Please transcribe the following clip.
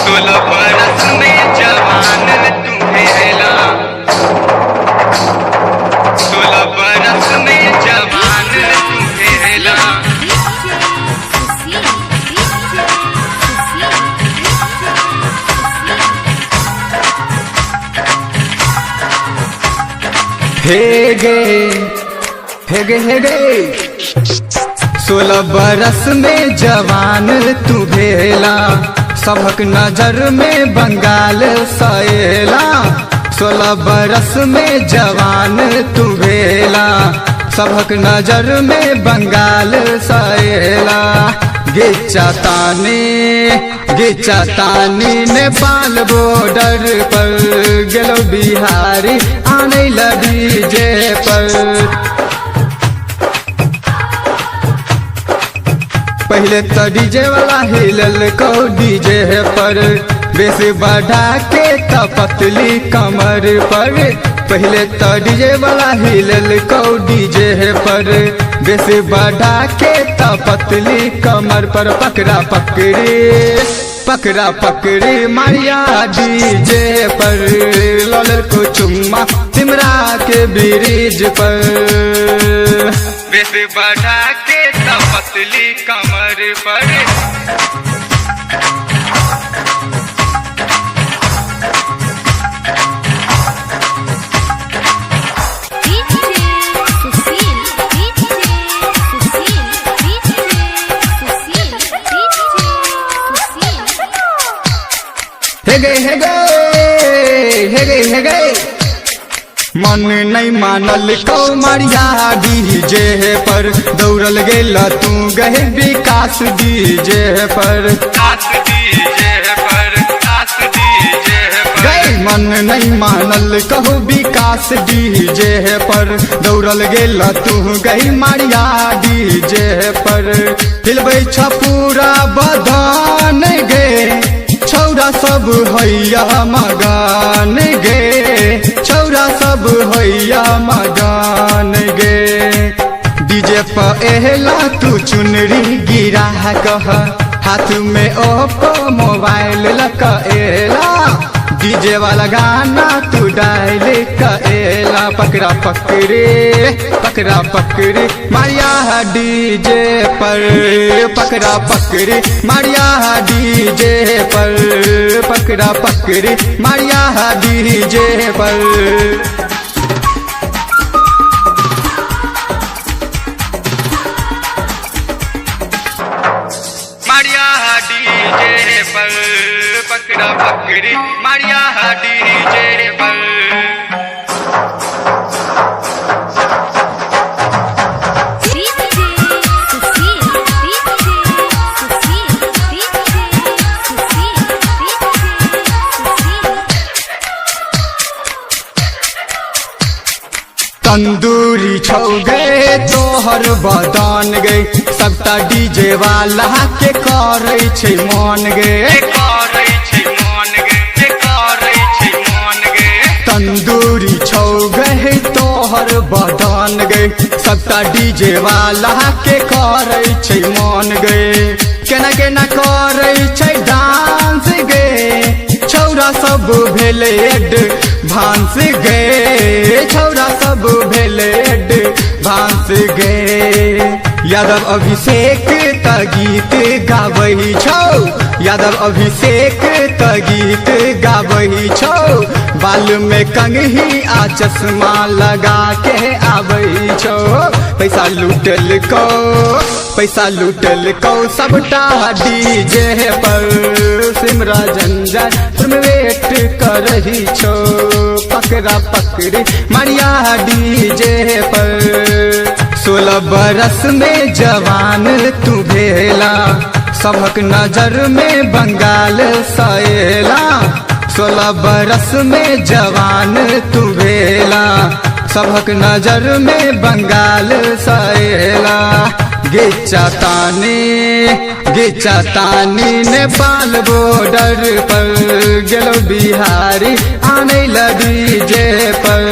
16 बरस में जवान तू हेला, 16 बरस में जवान तू हेला। हे गे 16 बरस में जवान तू भेला, सबक नजर में बंगाल सैला। 16 बरस में जवान तू भेला, सबक नजर में बंगाल सैला। गिचा तानी नेपाल बॉर्डर पर गेलो बिहारी आने डीजे पर। पहले तो डीजे वाला हिलल को डीजे पर, बेस बढ़ा के तो पतली कमर पर। पहले तो डीजे वाला हिलल को डीजे पर, बेस बढ़ा के तो पतली कमर पर। पकड़ा पकड़ी मारिया डीजे पर, लौलर को चुम्मा सिमरा के ब्रिज पर। बेस बढ़ा के तो पतली कमर पर। हे गए मन नहीं मानल को मारिया डीजे पर, दौड़ल गेला तू गए विकास डीजे पर। गए मन नहीं मानल कहू विकास डीजे पर, दौड़ल गेला तू गई मारिया डीजे पर। हिलबै छ पूरा बदन गे, छौरा सब हैया मगान गे, छौरा सब हैया मगान गे। डीजे पर एला तू चुनरी गिरा कह, हाथ में ओप्पो मोबाइल लकएला। डीजे वाला गाना तू डायल कएला। पकड़ा पकड़ी मारिया डीजे पर, पकड़ा पकड़ी मारिया डीजे पर। पकड़ा पकड़ी मारिया डीजे पर। डीजे पर पकड़ा पकड़ी मारिया डीजे पर। तंदूरी छौ गए तोहर बदन गए, सबटा डीजे वाला के करे छै मन गे। तंदूरी छौ गए तोहर बदन गए, सबटा डीजे वाला के करे छै मन गे। केना करे छै डांस गे, छौरा सब भेले भांस गे, छौरा सब भेले भांस गे। यादव अभिषेक त गीत गावही छौ, यादव अभिषेक त गीत गावही छौ। बाल में कंघी आ चश्मा लगा के आबही छौ। पैसा लूटल को सबटा डीजे पर, सिमरा जंजर में वेट करही छो। पकड़ा पकड़ी मारिया डीजे पर। 16 बरस में जवान तू भेला, सबक नजर में बंगाल सैला। 16 बरस में जवान तू भेला, सबक नजर में बंगाल सैला। गिचा तानी नेपाल बॉर्डर पर गेलो बिहारी आने डीजे पर।